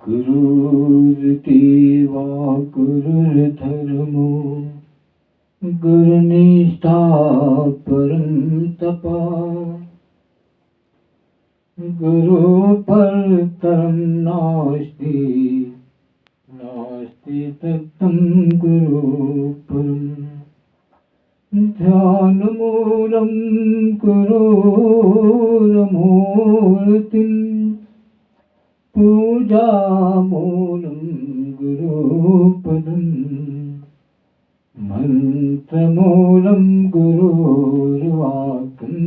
गुरुर्देवा गुरुर्धर्मो गुरुनिष्ठा परं तपः गुरु परतरं नास्ति नास्ति तत्तं गुरु परम् ध्यानमूलं गुरोरमूर्तिम् पूजामूलं गुरुपदम् मन्त्रमूलं गुरुर्वाक्यम्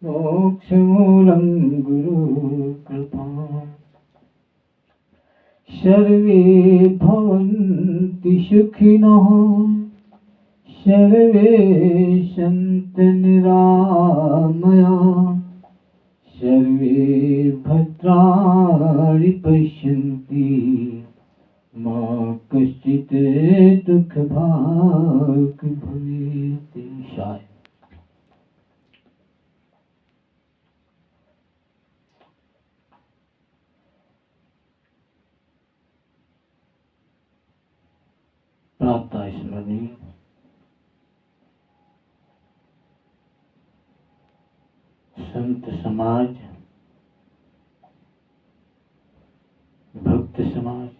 मोक्षमूलं गुरुकृपा सर्वे भवन्ति सुखिनः सर्वे सन्तु निरामयाः सर्वे भद्राणि पश्यन्ति मा कश्चित् दुःखभाग् भवेत्। शायद प्रातः स्मरणी संत समाज, भक्त समाज,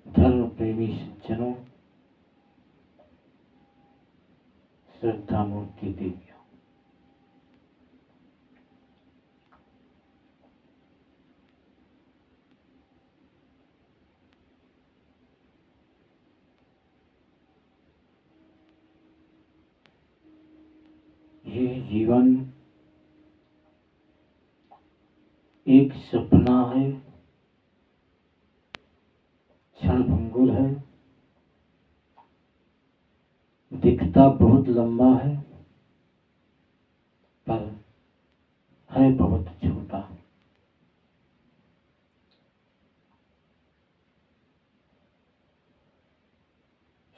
धर्म प्रेमी सज्जनों, श्रद्धा मूर्ति देवियों, ये जीवन एक सपना है, क्षणभंगुर है, दिखता बहुत लंबा है पर है बहुत छोटा।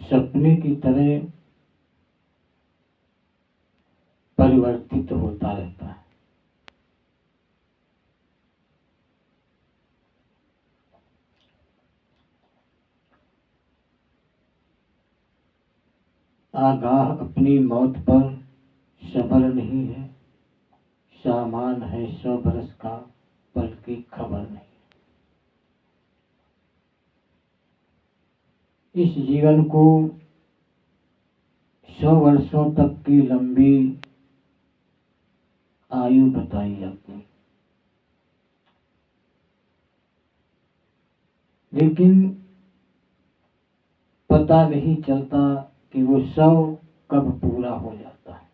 सपने की तरह परिवर्तित होता रहता है। आगाह अपनी मौत पर सबर नहीं है, सामान है 100 बरस का पल की खबर नहीं। इस जीवन को 100 वर्षों तक की लंबी आयु बताई जाती है, लेकिन पता नहीं चलता कि वो 100 कब पूरा हो जाता है।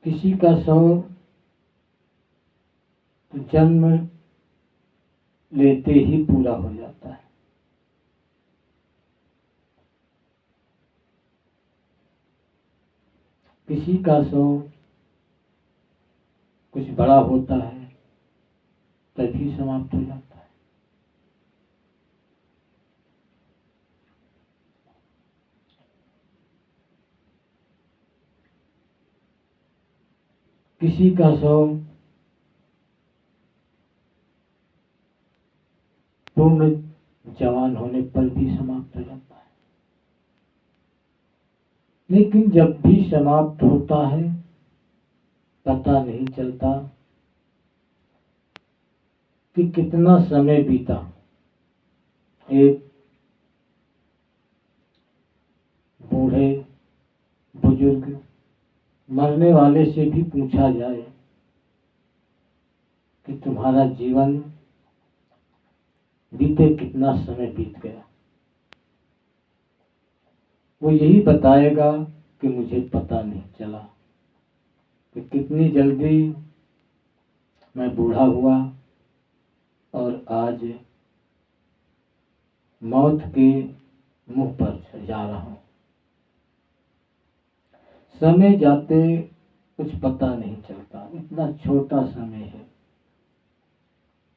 किसी का 100 जन्म लेते ही पूरा हो जाता है, किसी का 100 कुछ बड़ा होता है तभी समाप्त हो जाता है। किसी का 100 पूर्ण जवान होने पर भी समाप्त हो जाता है, लेकिन जब भी समाप्त होता है पता नहीं चलता कि कितना समय बीता। एक बूढ़े बुजुर्ग मरने वाले से भी पूछा जाए कि तुम्हारा जीवन बीते कितना समय बीत गया, वो यही बताएगा कि मुझे पता नहीं चला कि कितनी जल्दी मैं बूढ़ा हुआ और आज मौत के मुंह पर जा रहा हूं। समय जाते कुछ पता नहीं चलता, इतना छोटा समय है,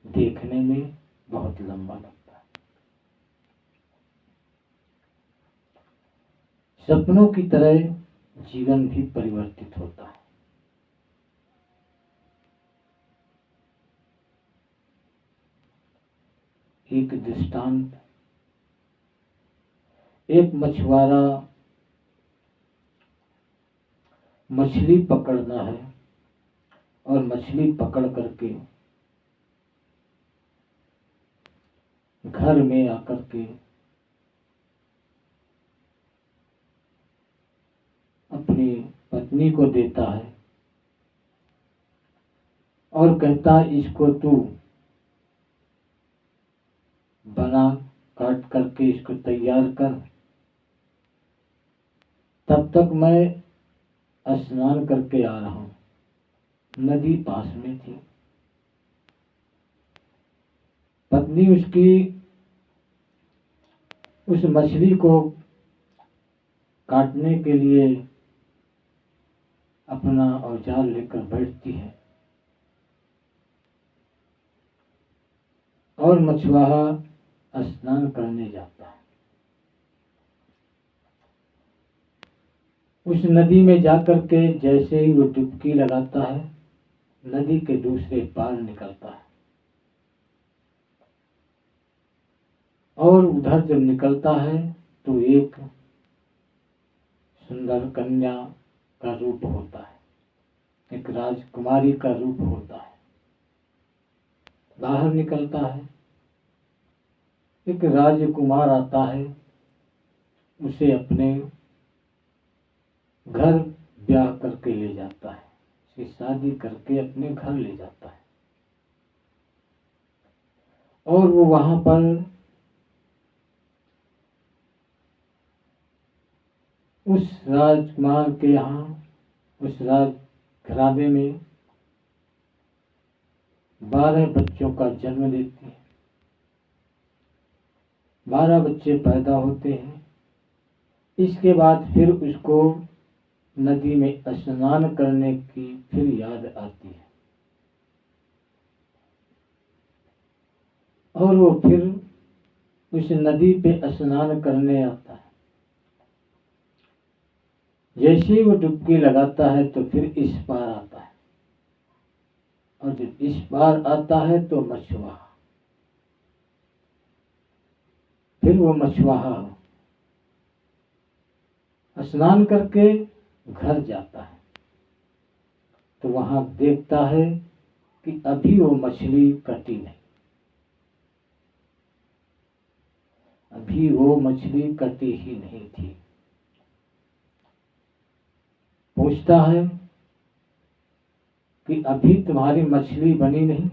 देखने में बहुत लंबा लगता है। सपनों की तरह जीवन भी परिवर्तित होता है। एक दृष्टांत, एक मछुआरा मछली पकड़ना है और मछली पकड़ करके घर में आकर के अपनी पत्नी को देता है और कहता है इसको तू बना, काट करके इसको तैयार कर, तब तक मैं स्नान करके आ रहा हूँ। नदी पास में थी। पत्नी उसकी उस मछली को काटने के लिए अपना औजार लेकर बैठती है और मछुआरा स्नान करने जाता है। उस नदी में जाकर के जैसे ही वो डुबकी लगाता है, नदी के दूसरे पार निकलता है और उधर जब निकलता है तो एक सुंदर कन्या का रूप होता है, एक राजकुमारी का रूप होता है। बाहर निकलता है, एक राजकुमार आता है, उसे अपने घर ब्याह करके ले जाता है, उसकी शादी करके अपने घर ले जाता है। और वो वहां पर उस राजकुमार के यहाँ, उस राजघराने में 12 बच्चों का जन्म देती है। 12 बच्चे पैदा होते हैं। इसके बाद फिर उसको नदी में स्नान करने की फिर याद आती है और वो फिर उस नदी पे स्नान करने आता है। जैसे ही वो डुबकी लगाता है तो फिर इस पार आता है और जब इस पार आता है तो मछुआरा, फिर वो मछुआरा स्नान करके घर जाता है तो वहां देखता है कि अभी वो मछली कटी नहीं, अभी वो मछली कटी ही नहीं थी। पूछता है कि अभी तुम्हारी मछली बनी नहीं।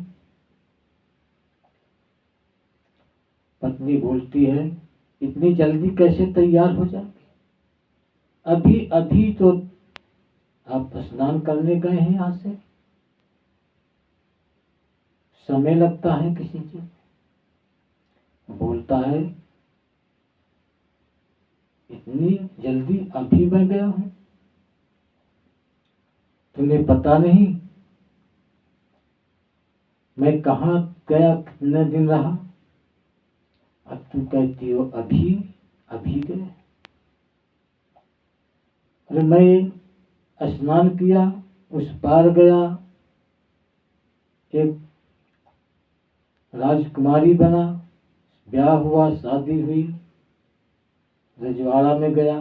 पत्नी बोलती है इतनी जल्दी कैसे तैयार हो जाएगी, अभी अभी तो आप स्नान करने गए हैं, यहाँ से समय लगता है किसी चीज। बोलता है इतनी जल्दी अभी मैं गया हूं, तुम्हें पता नहीं मैं कहाँ गया, कितने दिन रहा, अब तुम कहती हो अभी अभी गए। अरे मैं स्नान किया, उस पार गया, एक राजकुमारी बना, ब्याह हुआ, शादी हुई, रजवाड़ा में गया,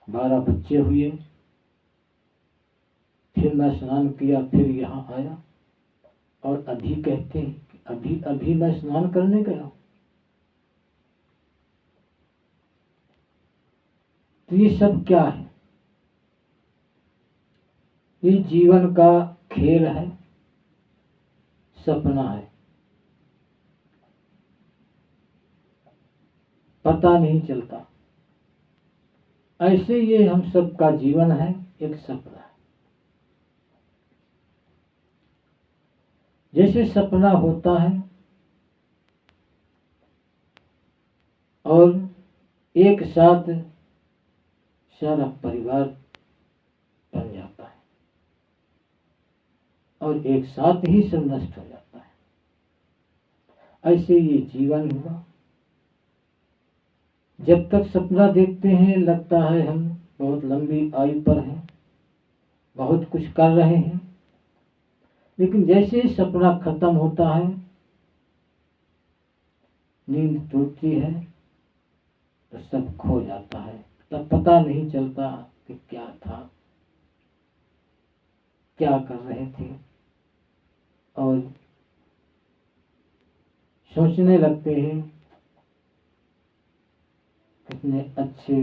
12 बच्चे हुए, फिर मैं स्नान किया, फिर यहाँ आया और अभी कहते हैं कि अभी अभी मैं स्नान करने गया। तो ये सब क्या है? ये जीवन का खेल है, सपना है, पता नहीं चलता। ऐसे ये हम सब का जीवन है, एक सपना है। जैसे सपना होता है और एक साथ सारा परिवार बन जाता है और एक साथ ही सब नष्ट हो जाता है। ऐसे ये जीवन हुआ। जब तक सपना देखते हैं लगता है हम बहुत लंबी आयु पर हैं, बहुत कुछ कर रहे हैं, लेकिन जैसे ही सपना खत्म होता है, नींद टूटती है, तो सब खो जाता है। तब पता नहीं चलता कि क्या था, क्या कर रहे थे, और सोचने लगते हैं कितने अच्छे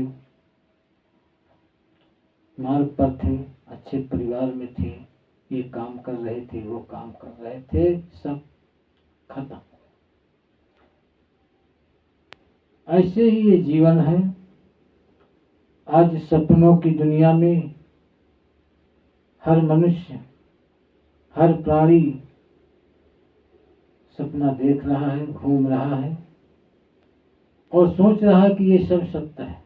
मार्ग पर थे, अच्छे परिवार में थे, ये काम कर रहे थे, वो काम कर रहे थे, सब खत्म। ऐसे ही ये जीवन है। आज सपनों की दुनिया में हर मनुष्य, हर प्राणी सपना देख रहा है, घूम रहा है और सोच रहा है कि ये सब सत्य है।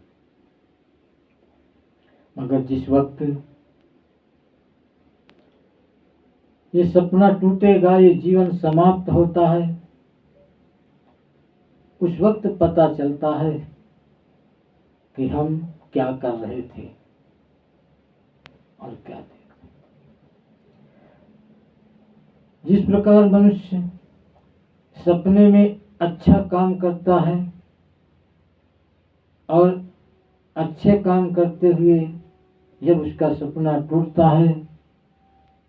मगर जिस वक्त ये सपना टूटेगा, ये जीवन समाप्त होता है, उस वक्त पता चलता है कि हम क्या कर रहे थे और क्या देख रहे। जिस प्रकार मनुष्य सपने में अच्छा काम करता है और अच्छे काम करते हुए जब उसका सपना टूटता है,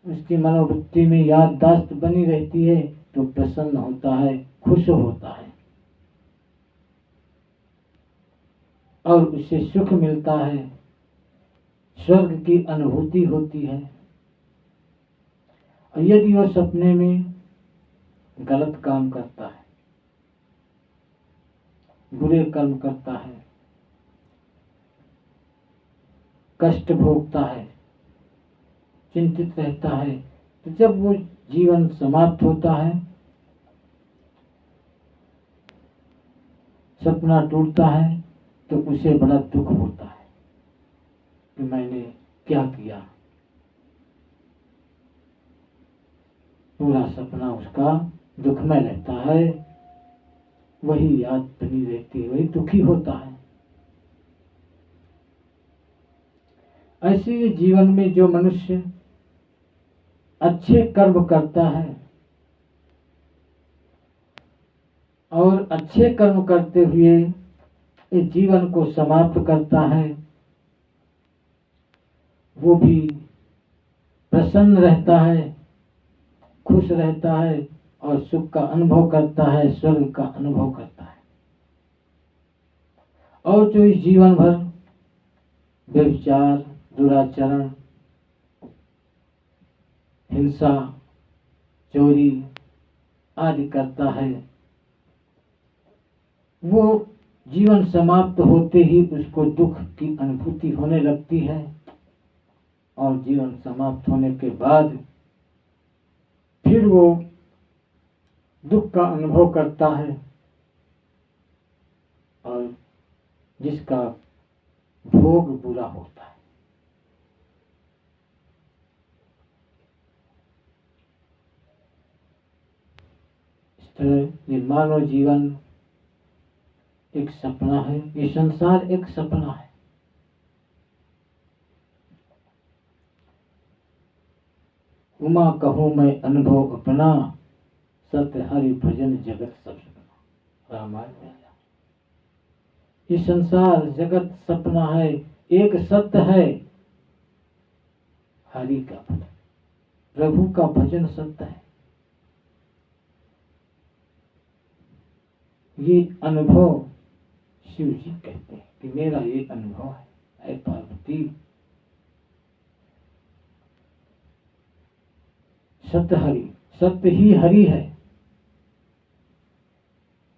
उसकी मनोवृत्ति में याददाश्त बनी रहती है, तो प्रसन्न होता है, खुश होता है और उसे सुख मिलता है, स्वर्ग की अनुभूति होती है। और यदि वह सपने में गलत काम करता है, बुरे कर्म करता है, कष्ट भोगता है, चिंतित रहता है, तो जब वो जीवन समाप्त होता है, सपना टूटता है, तो उसे बड़ा दुख होता है कि मैंने क्या किया। पूरा सपना उसका दुखमय रहता है, वही याद बनी रहती है, वही दुखी होता है। ऐसे ही जीवन में जो मनुष्य अच्छे कर्म करता है और अच्छे कर्म करते हुए इस जीवन को समाप्त करता है, वो भी प्रसन्न रहता है, खुश रहता है और सुख का अनुभव करता है, स्वर्ग का अनुभव करता है। और जो इस जीवन भर व्यभिचार, दुराचरण, हिंसा, चोरी आदि करता है, वो जीवन समाप्त होते ही उसको दुख की अनुभूति होने लगती है और जीवन समाप्त होने के बाद फिर वो दुख का अनुभव करता है और जिसका भोग बुरा होता है। इस तरह ये मानव जीवन एक सपना है, ये संसार एक सपना है। उमा कहूँ मैं अनुभव अपना, सत्य हरि भजन जगत सब सपना। रामायण में आया। ये संसार जगत सपना है, एक सत्य है हरि का भजन, प्रभु का भजन सत्य है। ये अनुभव शिव जी कहते हैं कि मेरा ये अनुभव है, ऐ पार्वती। सत्य हरि, सत्य ही हरि है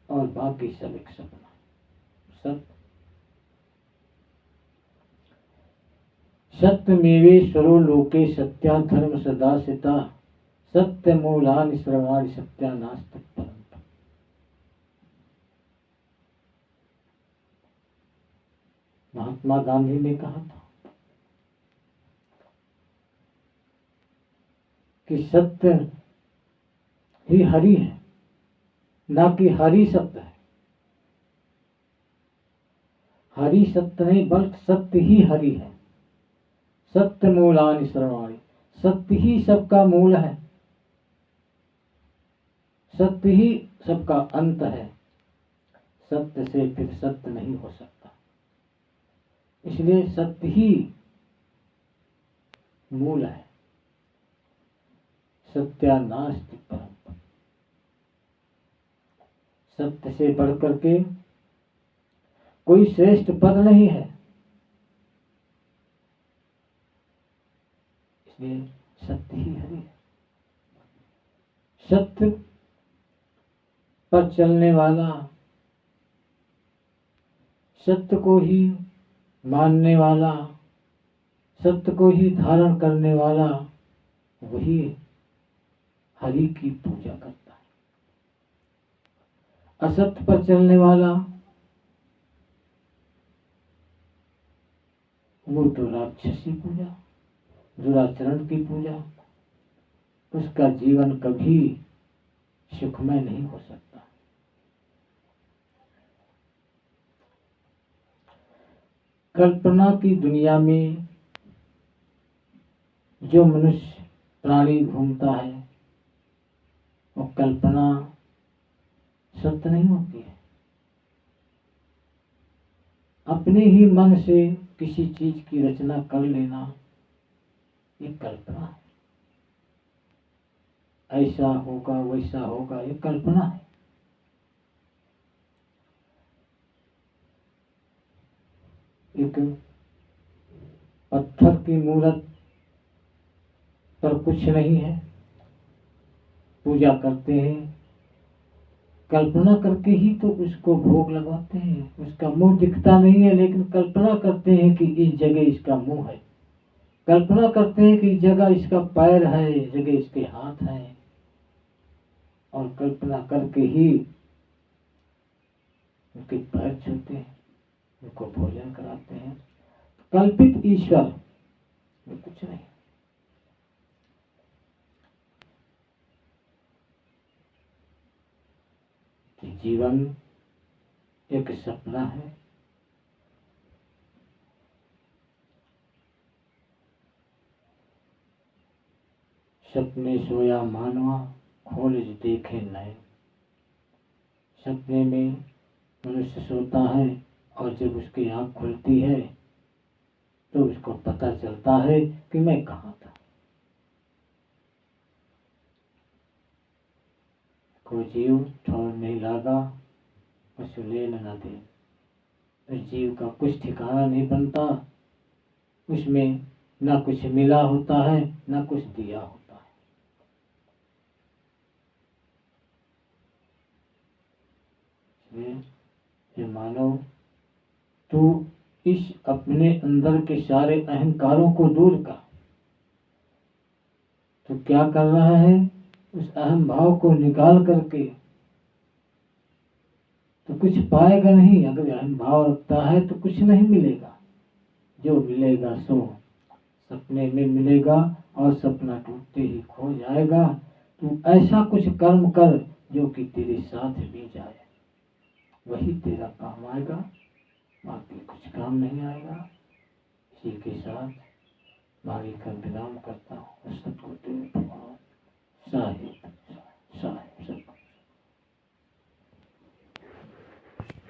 और बाकी सब एक सपना। सत्य सत्यमेवेश्वरो लोके सत्या धर्म सदा सिता, सत्य मूलानि सर्वाणि सत्यानास्ति परम। महात्मा गांधी ने कहा था कि सत्य ही हरि है, ना कि हरि सत्य है। हरि सत्य नहीं बल्कि सत्य ही हरि है। सत्य मूलानि सर्वाणि, सत्य ही सबका मूल है, सत्य ही सबका अंत है, सत्य से फिर सत्य नहीं हो सकता, इसलिए सत्य ही मूल है। सत्यानास्ति परम, सत्य से बढ़कर के कोई श्रेष्ठ पद नहीं है, इसलिए सत्य ही हरि है। सत्य पर चलने वाला, सत्य को ही मानने वाला, सत्य को ही धारण करने वाला वही हरि की पूजा करता है। असत्य पर चलने वाला वो तो राक्षसी पूजा, दुराचरण की पूजा, उसका जीवन कभी सुखमय नहीं हो सकता। कल्पना की दुनिया में जो मनुष्य प्राणी घूमता है वो कल्पना सत्य नहीं होती है। अपने ही मन से किसी चीज की रचना कर लेना ये कल्पना है, ऐसा होगा वैसा होगा ये कल्पना है। एक पत्थर की मूर्त पर कुछ नहीं है, पूजा करते हैं, कल्पना करके ही तो उसको भोग लगाते हैं। उसका मुंह दिखता नहीं है लेकिन कल्पना करते हैं कि इस जगह इसका मुंह है, कल्पना करते हैं कि इस जगह इसका पैर है, इस जगह इसके हाथ है, और कल्पना करके ही उनके पैर छूते हैं, उनको भोजन कराते हैं। कल्पित ईश्वर ये कुछ नहीं। जीवन एक सपना है, सपने सोया मानवा खोज देखे नए। सपने में मनुष्य सोता है और जब उसकी आँख खुलती है तो उसको पता चलता है कि मैं कहाँ था। कोई जीव ठौर नहीं लागा पशु ले न दे, उस जीव का कुछ ठिकाना नहीं बनता, उसमें ना कुछ मिला होता है ना कुछ दिया होता है। ये मानव तू इस अपने अंदर के सारे अहंकारों को दूर कर, तो क्या कर रहा है, उस अहम भाव को निकाल करके तो कुछ पाएगा नहीं। अगर अहम भाव रखता है तो कुछ नहीं मिलेगा, जो मिलेगा सो सपने में मिलेगा और सपना टूटते ही खो जाएगा। तू ऐसा कुछ कर्म कर जो कि तेरे साथ भी जाए, वही तेरा काम आएगा, बाकी कुछ काम नहीं आएगा। इसी के साथ वाणी का विराम करता हूँ। सतगुरुदेव भगवान साहिब साहिब।